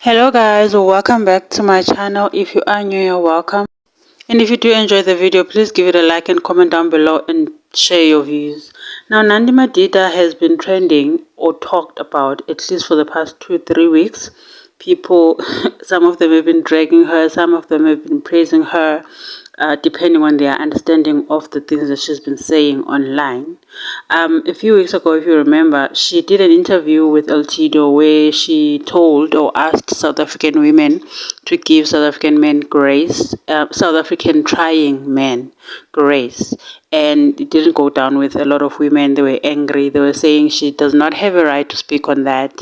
Hello guys, welcome back to my channel. If you are new, you're welcome. And if you do enjoy the video, please give it a like and comment down below and share your views. Now, Nandi Madida has been trending or talked about at least for the past 2-3 weeks. People, some of them have been dragging her, some of them have been praising her, depending on their understanding of the things that she's been saying online. A few weeks ago, if you remember, she did an interview with El Tido where she told or asked South African women to give South African men grace, South African trying men grace. And it didn't go down with a lot of women. They were angry. They were saying she does not have a right to speak on that.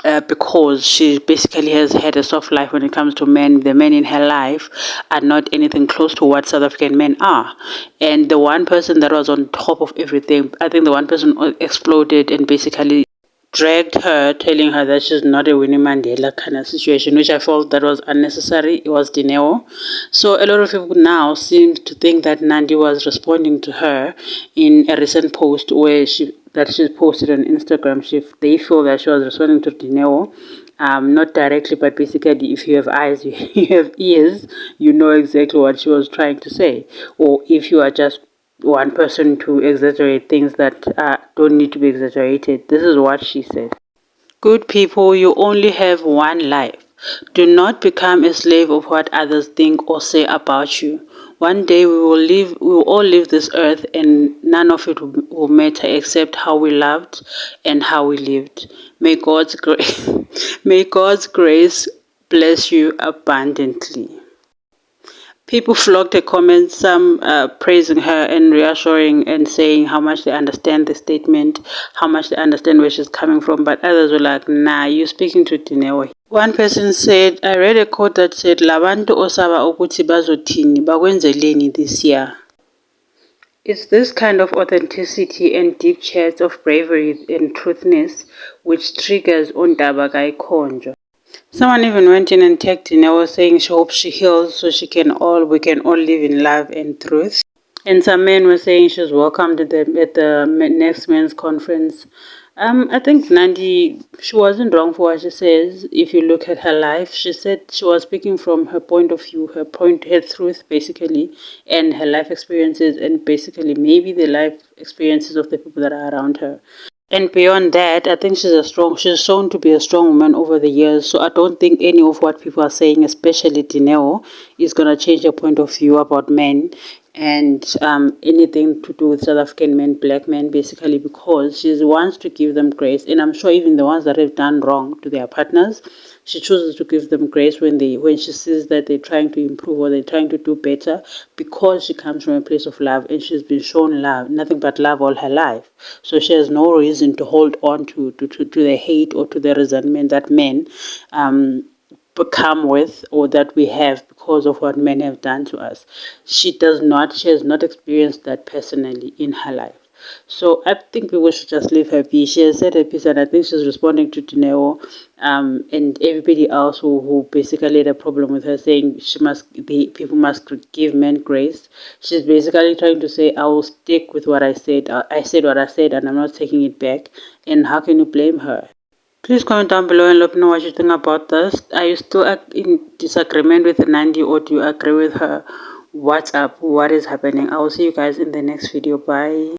Because she basically has had a soft life when it comes to men. The men in her life are not anything close to what South African men are. And the one person that was on top of everything, I think the one person exploded and basically dragged her, telling her that she's not a Winnie Mandela kind of situation, which I felt that was unnecessary. It was Dineo. So a lot of people now seem to think that Nandi was responding to her in a recent post where she posted on Instagram. They feel that she was responding to Dineo. Not directly, but basically, if you have eyes, you have ears, you know exactly what she was trying to say. Or if you are just one person to exaggerate things that don't need to be exaggerated. This is what she said. Good people, you only have one life. Do not become a slave of what others think or say about you. One day we will all leave this earth and none of it will matter except how we loved and how we lived. May God's grace, may God's grace bless you abundantly. People flocked the comments, some praising her and reassuring and saying how much they understand the statement, how much they understand where she's coming from, but others were like, nah, you're speaking to Dineo. One person said, I read a quote that said, Labantu osaba ukuthi bazothini bakwenzeleni this year. It's this kind of authenticity and deep chats of bravery and truthness which triggers Undaba Konjo. Someone even went in and tagged Dineo saying she hopes she heals so we can all live in love and truth. And some men were saying she's welcomed at the next men's conference. I think Nandi, she wasn't wrong for what she says. If you look at her life, she said she was speaking from her point of view, her truth basically, and her life experiences, and basically maybe the life experiences of the people that are around her. And beyond that, I think she's shown to be a strong woman over the years. So I don't think any of what people are saying, especially Dineo, is going to change her point of view about men and anything to do with South African men, black men, basically, because she wants to give them grace. And I'm sure even the ones that have done wrong to their partners, she chooses to give them grace when she sees that they're trying to improve or they're trying to do better, because she comes from a place of love and she's been shown love, nothing but love all her life. So she has no reason to hold on to the hate or to the resentment that men come with or that we have because of what men have done to us. She has not experienced that personally in her life. So I think people should just leave her be. She has said her piece, and I think she's responding to Dineo and everybody else who basically had a problem with her, saying people must give men grace. She's basically trying to say, I will stick with what I said. I said what I said, and I'm not taking it back. And how can you blame her? Please comment down below and let me know what you think about this. Are you still in disagreement with Nandi, or do you agree with her? What's up? What is happening? I will see you guys in the next video. Bye.